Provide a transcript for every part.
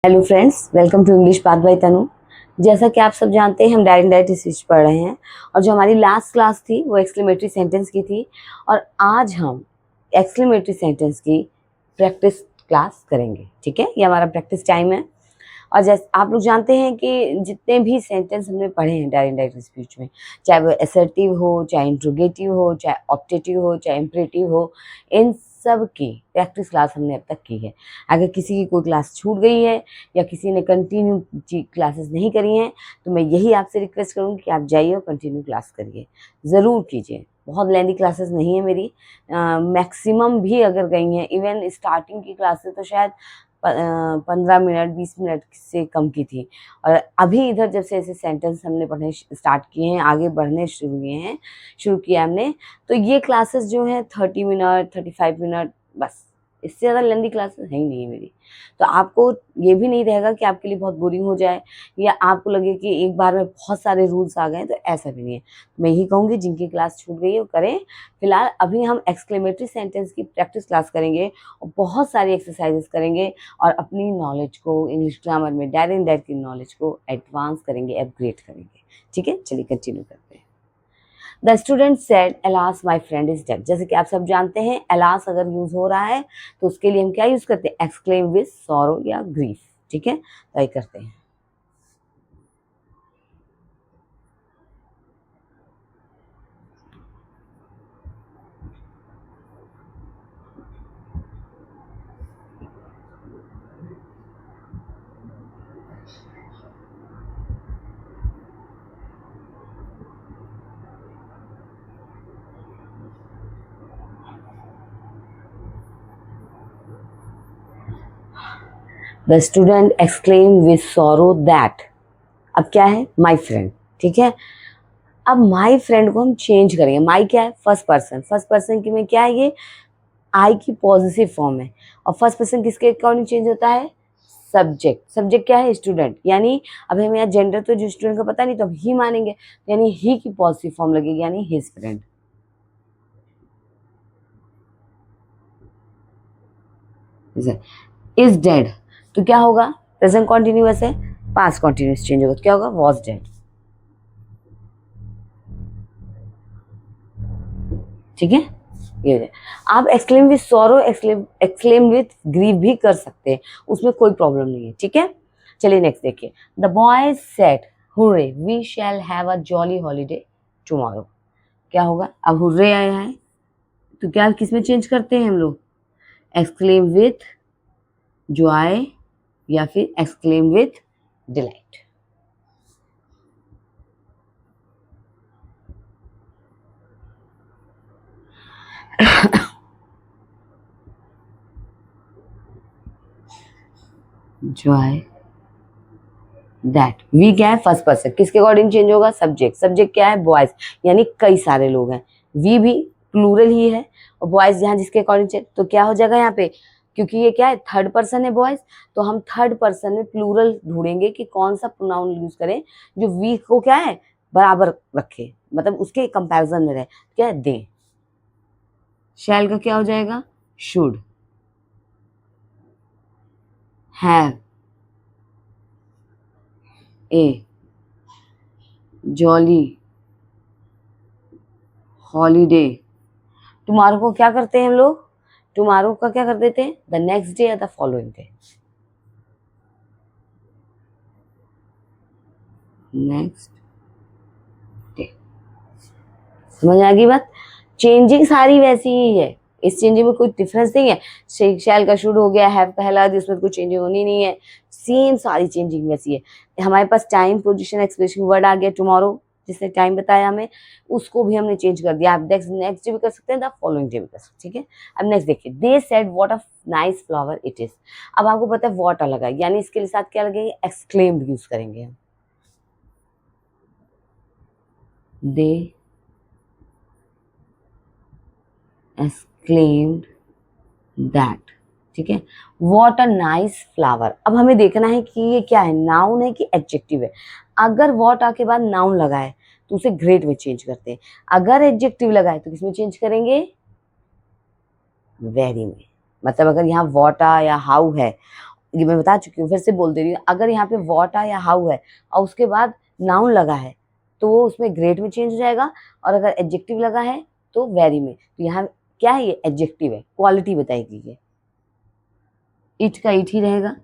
Hello friends, welcome to English path by Tanu. जैसा कि आप सब जानते हैं, हम डायरेक्ट डायरेक्ट स्पीच पढ़ रहे हैं और जो हमारी लास्ट क्लास थी वो एक्सक्लेमेटरी सेंटेंस की थी और आज हम एक्सक्लेमेटरी सेंटेंस की प्रैक्टिस क्लास करेंगे। ठीक है, ये हमारा प्रैक्टिस टाइम है। और जैसे आप लोग जानते हैं कि जितने भी सेंटेंस हमने पढ़े हैं डायरेक्ट डायरेक्ट स्पीच में, चाहे वो असर्टिव हो, चाहे इंट्रोगेटिव हो, चाहे ऑप्टेटिव हो, चाहे इम्परेटिव हो, इन सब की प्रैक्टिस क्लास हमने अब तक की है। अगर किसी की कोई क्लास छूट गई है या किसी ने कंटिन्यू क्लासेस नहीं करी हैं तो मैं यही आपसे रिक्वेस्ट करूँगी कि आप जाइए और कंटिन्यू क्लास करिए, ज़रूर कीजिए। बहुत लेंदी क्लासेस नहीं है मेरी, मैक्सिमम भी अगर गई हैं, इवन स्टार्टिंग की क्लासेस तो शायद 15 मिनट 20 मिनट से कम की थी। और अभी इधर जब से ऐसे सेंटेंस हमने पढ़ने स्टार्ट किए हैं, आगे बढ़ने शुरू किया हमने, तो ये क्लासेस जो हैं 30 मिनट 35 मिनट, बस इससे ज़्यादा लेंदी क्लासेस है ही नहीं है मेरी। तो आपको ये भी नहीं रहेगा कि आपके लिए बहुत बोरिंग हो जाए या आपको लगे कि एक बार में बहुत सारे रूल्स आ गए, तो ऐसा भी नहीं है। मैं यही कहूँगी जिनकी क्लास छूट गई है वो करें। फिलहाल अभी हम एक्सक्लेमेटरी सेंटेंस की प्रैक्टिस क्लास करेंगे और बहुत सारी एक्सरसाइजेस करेंगे और अपनी नॉलेज को इंग्लिश ग्रामर में डायरेक्ट की नॉलेज को एडवांस करेंगे, अपग्रेड करेंगे। ठीक है, चलिए कंटिन्यू करते हैं। The student said alas my friend is dead. जैसे कि आप सब जानते हैं, अलास अगर यूज हो रहा है तो उसके लिए हम क्या यूज करते हैं? एक्सक्लेम विद सॉरो या ग्रीफ। ठीक है, तो ये करते हैं। The student exclaim with sorrow that. अब क्या है? My friend. ठीक है, अब माई फ्रेंड को हम चेंज करेंगे। माई क्या है? First person. फर्स्ट पर्सन की में क्या है? ये आई की पॉजिटिव फॉर्म है और फर्स्ट पर्सन किसके अकॉर्डिंग चेंज होता है? सब्जेक्ट। सब्जेक्ट क्या है? स्टूडेंट। यानी अब हमें यहाँ जेंडर तो जो स्टूडेंट का पता नहीं, तो हम ही मानेंगे, यानी ही की पॉजिटिव फॉर्म लगेगी, यानी हिज फ्रेंड। इज डेड तो क्या होगा? प्रेजेंट कॉन्टिन्यूअस है, पास्ट कॉन्टिन्यूअस चेंज होगा तो क्या होगा? Was dead. ठीक है, ये हो जाए। आप exclaim with sorrow, exclaim with grieve भी कर सकते हैं, उसमें कोई प्रॉब्लम नहीं है। ठीक है, चलिए नेक्स्ट देखिए। The boys said hurray we shall have a jolly holiday tomorrow. क्या होगा? अब हुर्रे आया है तो क्या किस में चेंज करते हैं हम लोग? एक्सक्लेम विथ जॉय या फिर exclaim with delight. Joy that. We क्या है? First person. किसके अकॉर्डिंग चेंज होगा? सब्जेक्ट। सब्जेक्ट क्या है? बॉयज, यानी कई सारे लोग हैं। वी भी प्लूरल ही है और बॉयज यहाँ जिसके अकॉर्डिंग चेंज, तो क्या हो जाएगा यहाँ पे? क्योंकि ये क्या है? थर्ड पर्सन है बॉयज, तो हम थर्ड पर्सन में प्लूरल ढूंढेंगे कि कौन सा प्रोनाउन यूज करें जो वी को क्या है? बराबर रखे, मतलब उसके कंपैरिजन में रहे। क्या है? दे। शैल का क्या हो जाएगा? Should. Have, A jolly holiday. Tomorrow को क्या करते हैं हम लोग? टुमारो का क्या कर देते हैं? द नेक्स्ट डे या the following day. Next day. समझ आ गई बात? चेंजिंग सारी वैसी ही है, इस चेंजिंग में कोई डिफरेंस नहीं है। शैल का शुड हो गया, हैव का हला दी, उसमें कोई चेंजिंग होनी नहीं है। सेम सारी चेंजिंग वैसी है। हमारे पास टाइम, पोजीशन, एक्सप्रेशन वर्ड आ गया टुमारो, जिसने टाइम बताया हमें, उसको भी हमने चेंज कर दिया। आप नेक्स्ट डे भी कर सकते हैं, द फॉलोइंग डे भी कर सकते हैं। ठीक है, अब नेक्स्ट देखिए। They said what a nice flower it is. अब आपको पता है व्हाट अलग है, यानी इसके साथ क्या लगेगा? एक्सक्लेम्ड यूज करेंगे हम। दे exclaimed that। ठीक है, वॉट अ नाइस फ्लावर। अब हमें देखना है कि ये क्या है, नाउन है कि एडजेक्टिव है। अगर वॉट आके बाद नाउन लगा है तो उसे ग्रेट में चेंज करते हैं। अगर एडजेक्टिव लगा है तो किसमें चेंज करेंगे? वेरी में। मतलब अगर यहाँ वॉट आ या हाउ है, ये मैं बता चुकी हूँ, फिर से बोल दे रही हूँ। अगर यहाँ पे व्हाट या हाउ है और उसके बाद नाउन लगा है तो वो उसमें ग्रेट में चेंज हो जाएगा, और अगर एडजेक्टिव लगा है तो वेरी में। तो यहाँ क्या है, ये एडजेक्टिव है, क्वालिटी बताएगी ये। इट का इट ही रहेगा,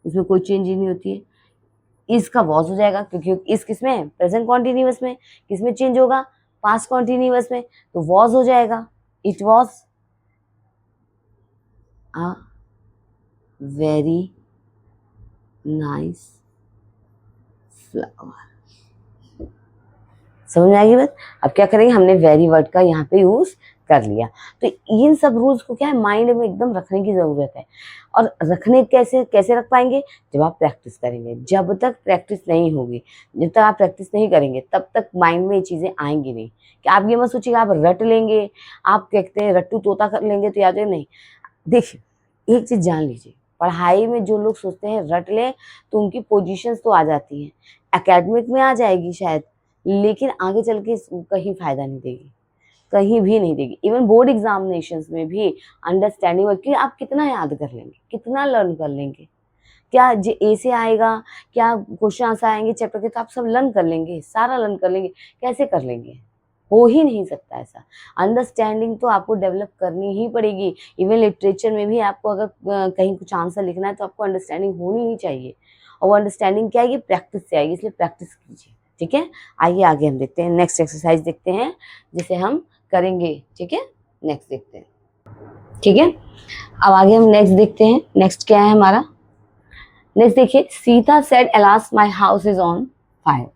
उसमें कोई चेंज ही नहीं होती है। इज का वॉज हो जाएगा, क्योंकि इस किसमें है, प्रेजेंट कॉन्टिन्यूअस में। किसमें चेंज होगा, पास्ट कॉन्टिन्यूअस में, तो वॉज हो जाएगा। It was a very nice flower. समझ में आएगी बात। अब क्या करेंगे, हमने वेरी वर्ड का यहाँ पे यूज कर लिया। तो इन सब रूल्स को क्या है, माइंड में एकदम रखने की जरूरत है। और रखने कैसे कैसे रख पाएंगे, जब आप प्रैक्टिस करेंगे। जब तक प्रैक्टिस नहीं होगी, जब तक आप प्रैक्टिस नहीं करेंगे, तब तक माइंड में ये चीजें आएंगी नहीं। कि आप ये मत सोचिएगा आप रट लेंगे, आप कहते हैं रट्टू तोता कर लेंगे तो याद है, नहीं। देखिए एक चीज जान लीजिए, पढ़ाई में जो लोग सोचते हैं रट ले तो उनकी पोजीशंस तो आ जाती हैं, एकेडमिक में आ जाएगी शायद, लेकिन आगे चल के कहीं फायदा नहीं देगी, कहीं भी नहीं देगी। इवन बोर्ड एग्जामिनेशंस में भी अंडरस्टैंडिंग कि आप कितना याद कर लेंगे, कितना लर्न कर लेंगे, क्या जे ए से आएगा, क्या क्वेश्चन आंसर आएंगे चैप्टर के, तो आप सब लर्न कर लेंगे, सारा लर्न कर लेंगे, कैसे कर लेंगे, हो ही नहीं सकता ऐसा। अंडरस्टैंडिंग तो आपको डेवलप करनी ही पड़ेगी। इवन लिटरेचर में भी आपको अगर कहीं कुछ आंसर लिखना है तो आपको अंडरस्टैंडिंग होनी ही चाहिए, और वो अंडरस्टैंडिंग क्या आएगी, प्रैक्टिस से आएगी, इसलिए प्रैक्टिस कीजिए। ठीक है, आइए आगे हम देखते हैं, नेक्स्ट एक्सरसाइज देखते हैं जिसे हम करेंगे। ठीक है, नेक्स्ट देखते हैं। ठीक है, अब आगे हम नेक्स्ट देखते हैं। नेक्स्ट क्या है हमारा, नेक्स्ट देखिए, Sita said alas my house is on fire.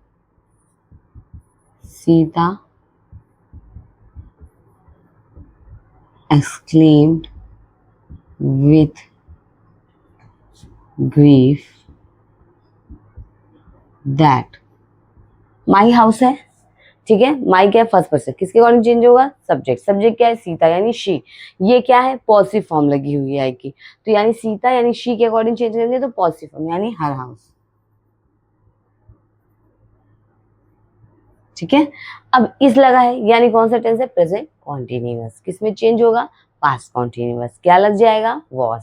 Sita exclaimed with grief that my house है। ठीक है, माई क्या है, फर्स्ट पर्सन, किसके अकॉर्डिंग चेंज होगा, सब्जेक्ट। सब्जेक्ट क्या है, सीता यानी शी। ये क्या है, पॉजिटिव फॉर्म लगी हुई है आई की, तो यानी सीता यानी शी के अकॉर्डिंग चेंज करेंगे तो पॉजिटिव फॉर्म यानी हर हाउस। ठीक है, अब इस लगा है यानी कौन सा टेंस है, प्रेजेंट कॉन्टिन्यूअस। किसमें चेंज होगा, पास्ट कॉन्टिन्यूअस, क्या लग जाएगा, वॉज।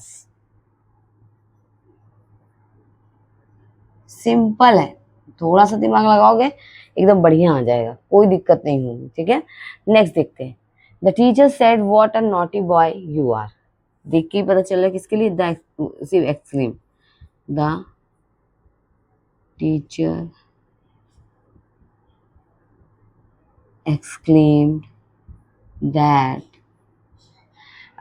सिंपल है, थोड़ा सा दिमाग लगाओगे एकदम बढ़िया आ जाएगा, कोई दिक्कत नहीं होगी। ठीक है, नेक्स्ट देखते हैं। The teacher said what a naughty boy you are. देख के ही पता चल रहा है किसके लिए, the exclaim, the teacher exclaimed that।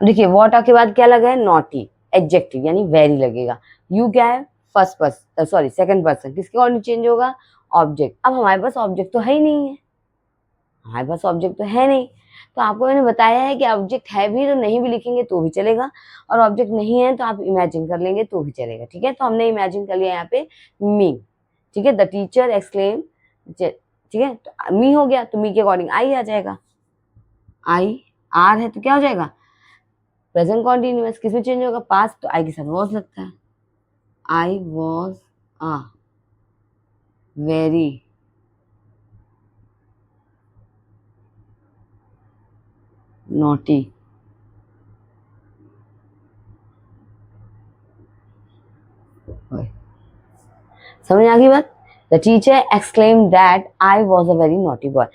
देखिए व्हाट के बाद क्या लगा है, नॉटी, एडजेक्टिव यानी वेरी लगेगा। यू क्या है, first person, sorry second person, किसके अकॉर्डिंग चेंज होगा, ऑब्जेक्ट। अब हमारे पास ऑब्जेक्ट तो है ही नहीं है, हमारे पास ऑब्जेक्ट तो है नहीं, तो आपको मैंने बताया है कि ऑब्जेक्ट है भी तो नहीं भी लिखेंगे तो भी चलेगा, और ऑब्जेक्ट नहीं है तो आप इमेजिन कर लेंगे तो भी चलेगा। ठीक है, तो हमने इमेजिन कर लिया यहाँ पे मी। ठीक है, द टीचर एक्सक्लेम, ठीक है, तो मी हो गया, तो मी के अकॉर्डिंग आई आ जाएगा। आई आर है तो क्या हो जाएगा, प्रेजेंट कॉन्टिन्यूअस। किसमें चेंज होगा, पास्ट, तो आई के साथ वॉज लगता है। I was a very naughty boy. समझ आ गई बात। The teacher exclaim that I was a very naughty boy.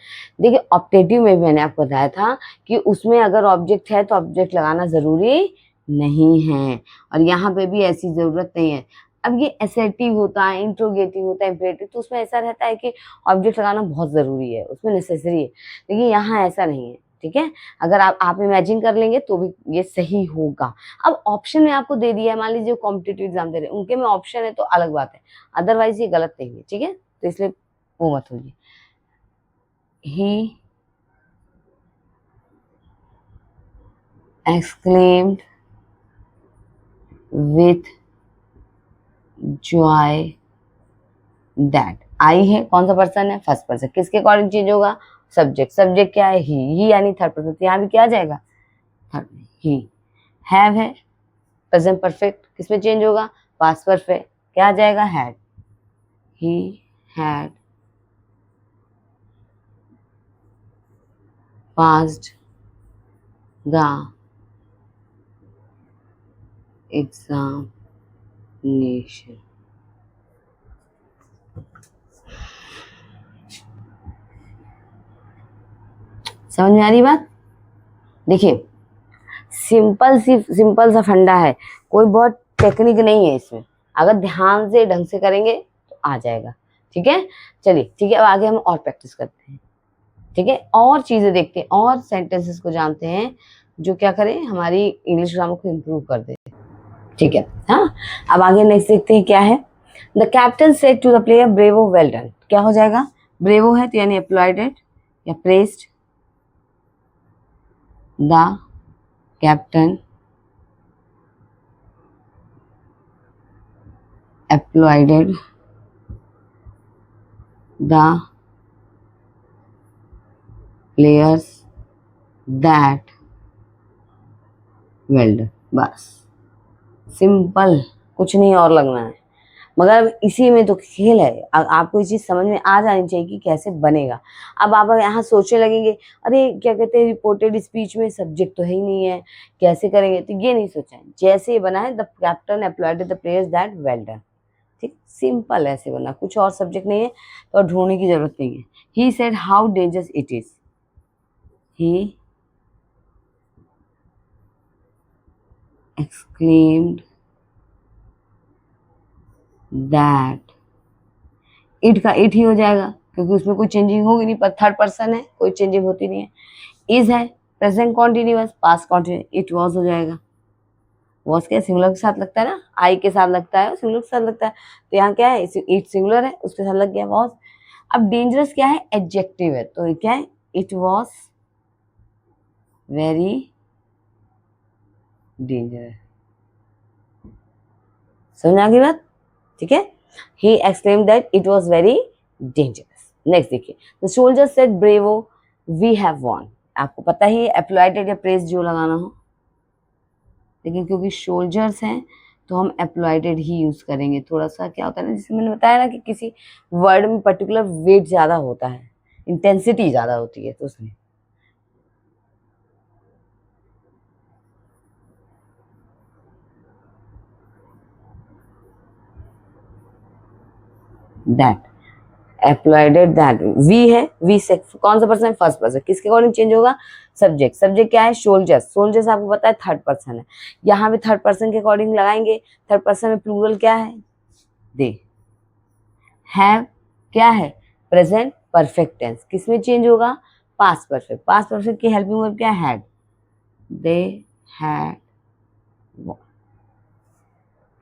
देखिए ऑप्टेटिव में भी मैंने आपको बताया था कि उसमें अगर ऑब्जेक्ट है तो ऑब्जेक्ट लगाना जरूरी नहीं है, और यहाँ पे भी ऐसी जरूरत नहीं है। अब ये एसेटिव होता है, इंट्रोगेटिव होता है, इम्परेटिव, तो उसमें ऐसा रहता है कि ऑब्जेक्ट लगाना बहुत जरूरी है, उसमें नेसेसरी है, लेकिन यहाँ ऐसा नहीं है। ठीक है, अगर आप इमेजिन कर लेंगे तो भी ये सही होगा। अब ऑप्शन में आपको दे दिया है, मान लीजिए कॉम्पिटिटिव एग्जाम दे रहे हैं उनके में ऑप्शन है तो अलग बात है, अदरवाइज ये गलत नहीं है। ठीक है, तो इसलिए वो मत होइए। ही exclaimed with joy that। आई है, कौन सा पर्सन है, फर्स्ट पर्सन, किसके अकॉर्डिंग चेंज होगा, सब्जेक्ट। सब्जेक्ट क्या है, ही यानी थर्ड पर्सन, तो यहाँ भी क्या आ जाएगा, थर्ड, ही। हैव है, प्रेजेंट परफेक्ट, किसमें चेंज होगा, पास्ट परफेक्ट, क्या आ जाएगा, had. He had passed the exam nation. समझ में आ रही बात? देखिए सिंपल सा फंडा है, कोई बहुत टेक्निक नहीं है इसमें, अगर ध्यान से ढंग से करेंगे तो आ जाएगा। ठीक है, चलिए ठीक है, अब आगे हम और प्रैक्टिस करते हैं। ठीक है, और चीजें देखते हैं, और सेंटेंसेस को जानते हैं जो क्या करें, हमारी इंग्लिश ग्रामर को इम्प्रूव कर दे। ठीक है, हाँ, अब आगे नेक्स्ट देखते हैं क्या है। The captain said to the player bravo well done. क्या हो जाएगा, ब्रेवो है तो यानी अप्लॉयडेड या praised. The captain applauded the players that well done। बस सिंपल, कुछ नहीं और लगना है, मगर इसी में तो खेल है। आपको ये चीज समझ में आ जानी चाहिए कि कैसे बनेगा। अब आप यहाँ सोचने लगेंगे अरे क्या कहते हैं, रिपोर्टेड स्पीच में सब्जेक्ट तो है ही नहीं है, कैसे करेंगे, तो ये नहीं सोचा है, जैसे ये बना है the captain applauded the players that well done. ठीक, सिंपल ऐसे बना, कुछ और सब्जेक्ट नहीं है तो ढूंढने की जरूरत नहीं है। He said how dangerous it is. He exclaimed that, it का इट ही हो जाएगा क्योंकि उसमें कोई चेंजिंग होगी नहीं, पर थर्ड पर्सन है, कोई चेंजिंग होती नहीं है। इज है present continuous, past continuous, it was हो जाएगा। वॉज क्या सिंगुलर के साथ लगता है ना, आई के साथ लगता है, सिंगुलर के साथ लगता है, तो यहाँ क्या है, इट सिंगुलर है, उसके साथ लग गया वॉज। अब डेंजरस क्या है, एडजेक्टिव है, तो क्या है, इट वॉज वेरी डेंजरस। समझ आ गई बात? ठीक है, he exclaimed that it was very dangerous। Next देखिए, the soldier said bravo we have won। आपको पता ही है एप्लॉयडेड या प्रेस जो लगाना हो, लेकिन क्योंकि सोल्जर्स हैं तो हम एप्लॉयडेड ही यूज करेंगे। थोड़ा सा क्या होता है ना, जैसे मैंने बताया ना कि किसी वर्ड में पर्टिकुलर वेट ज्यादा होता है, इंटेंसिटी ज्यादा होती है, तो उसमें दैट एप्लॉयडेड दैट, वी है, वी से कौन सा पर्सन है, फर्स्ट पर्सन, किसके अकॉर्डिंग चेंज होगा, सब्जेक्ट। सब्जेक्ट क्या है, सोल्जर्स, सोल्जर्स आपको पता है थर्ड पर्सन है, यहाँ पे थर्ड पर्सन के अकॉर्डिंग लगाएंगे। थर्ड पर्सन में प्लूरल क्या है, दे। हैव क्या है, प्रेजेंट परफेक्ट टेंस, किसमें चेंज होगा, पास्ट परफेक्ट। पास्ट परफेक्ट की हेल्पिंग वर्ब क्या है, हैड, दे हैड।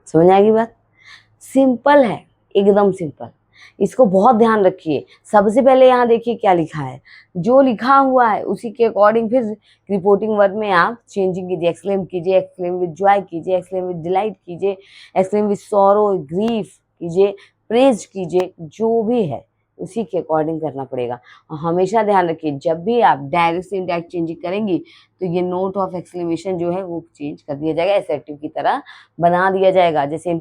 समझ आएगी बात? सिंपल है, एकदम सिंपल, इसको बहुत ध्यान रखिए। सबसे पहले यहाँ देखिए क्या लिखा है, जो लिखा हुआ है उसी के अकॉर्डिंग फिर रिपोर्टिंग वर्ड में आप चेंजिंग कीजिए। एक्सक्लेम कीजिए, एक्सक्लेम विद जॉय कीजिए, एक्सक्लेम विद डिलाइट कीजिए, एक्सक्लेम विद सॉरो ग्रीफ कीजिए, प्रेज कीजिए, जो भी है उसी के अकॉर्डिंग करना पड़ेगा। और हमेशा ध्यान रखिए जब भी आप डायरेक्ट से इनडायरेक्ट चेंजिंग करेंगी तो ये नोट ऑफ एक्सक्लेमेशन जो है वो चेंज कर दिया जाएगा, एसर्टिव की तरह बना दिया जाएगा। जैसे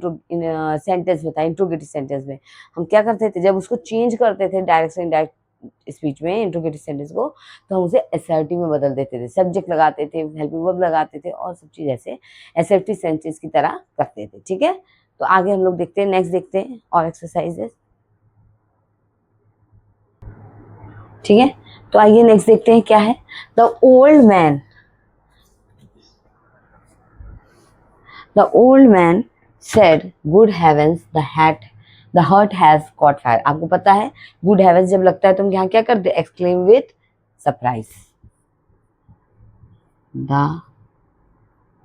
सेंटेंस में था, इंट्रोगेटिव सेंटेंस में हम क्या करते थे, जब उसको चेंज करते थे डायरेक्ट से इनडायरेक्ट स्पीच में इंट्रोगेटिव सेंटेंस को, तो हम उसे एसर्टिव में बदल देते थे, सब्जेक्ट लगाते थे, हेल्पिंग वर्ब लगाते थे और सब चीज ऐसे एसर्टिव सेंटेंस की तरह करते थे। ठीक है, तो आगे हम लोग देखते हैं, नेक्स्ट देखते हैं और एक्सरसाइजेस। ठीक है, तो आइए नेक्स्ट देखते हैं क्या है। The old man said good heavens the heart has caught fire. आपको पता है गुड हेवेंस जब लगता है तो हम यहाँ क्या करते हैं, exclaim with surprise. The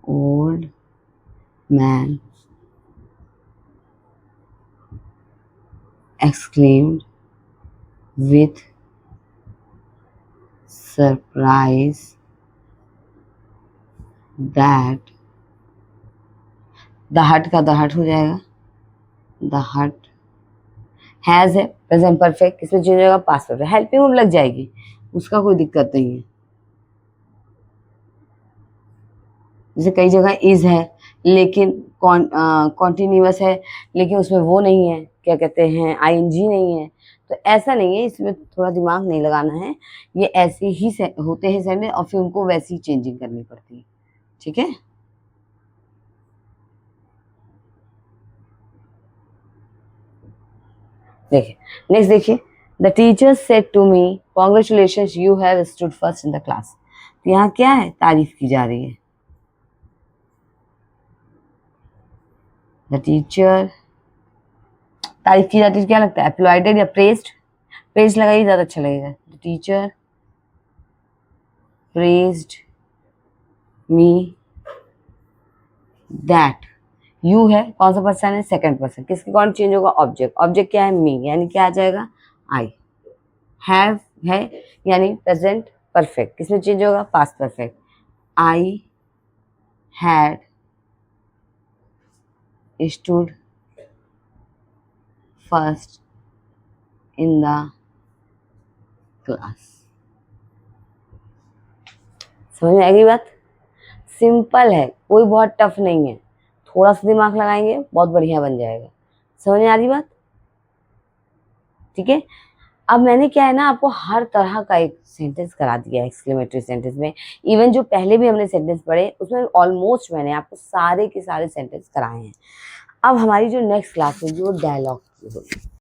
old man exclaimed with surprise that the हट का द हट हो जाएगा, द हट हैज है प्रेजेंट परफेक्ट, इसमें चेंज होगा पास्ट परफेक्ट, हेल्पिंग वर्ब लग जाएगी, उसका कोई दिक्कत नहीं है। जैसे कई जगह इज है लेकिन कॉन्टिन्यूअस है, लेकिन उसमें वो नहीं है, क्या कहते हैं, आईएनजी नहीं है, तो ऐसा नहीं है, इसमें थोड़ा दिमाग नहीं लगाना है, ये ऐसे ही होते हैं सेंटेंस और फिर उनको वैसी ही चेंजिंग करनी पड़ती है। ठीक है, देखिए नेक्स्ट, देखिए the teacher said to me congratulations you have stood first in the class. तो यहाँ क्या है, तारीफ की जा रही है। द टीचर, तारीफ की जाती है, क्या लगता है एप्लॉइडेड या प्रेस्ड? प्रेज लगाइए, ज्यादा अच्छा लगेगा। The teacher praised me that, you है कौन सा पर्सन है, सेकंड पर्सन, किसके कौन चेंज होगा, ऑब्जेक्ट, ऑब्जेक्ट क्या है, मी, यानी क्या आ जाएगा, आई। हैव है यानी प्रेजेंट परफेक्ट, किसमें चेंज होगा, past perfect. I had stood first in the class. समझ में आएगी बात? सिंपल है, कोई बहुत टफ नहीं है, थोड़ा सा दिमाग लगाएंगे बहुत बढ़िया बन जाएगा। समझ में आ रही बात? ठीक है। अब मैंने क्या है ना, आपको हर तरह का एक सेंटेंस करा दिया है एक्सक्लेमेटरी सेंटेंस में। इवन जो पहले भी हमने सेंटेंस पढ़े उसमें ऑलमोस्ट मैंने आपको सारे के सारे सेंटेंस कराए हैं। अब हमारी जो नेक्स्ट क्लास होगी वो डायलॉग की होगी।